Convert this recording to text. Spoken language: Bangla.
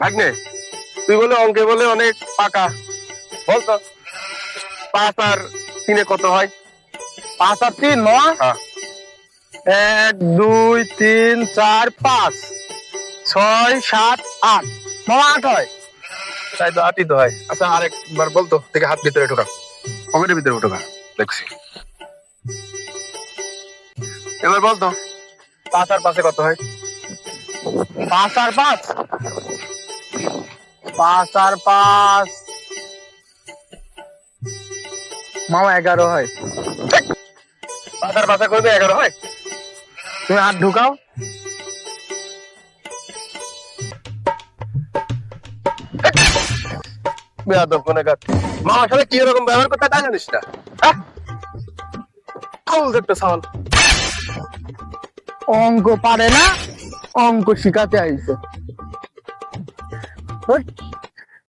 ভাগ্নে, তুই বলে অঙ্কে বলে অনেক পাকা, বলতো 5 আর 3 কত হয়? 5 আর 3 মামা। হ্যাঁ 1 2 3 4 5 6 7 8 মামা 8 হয়। তাই তো 8ই তো হয়। আচ্ছা আরেকবার বলতো, থেকে হাত ভিতরে ঢোকা, পকেটের ভিতরে ঢোকা, দেখছি। এবার বলতো 5 আর 5 কত হয়? 5 আর 5 5 আর 5 মামা 11 হয়। 5 আর 5 করবে 11 হয়? তুমি হাত ঢুকাও। বেয়াদব কোনাকার। মামার সাথে কি এরকম ব্যবহার করতে তা জানিস না? হ্যাঁ, ফাউল একটা সাওয়াল। অঙ্ক পারে না, অঙ্ক শিখাতে আইছে।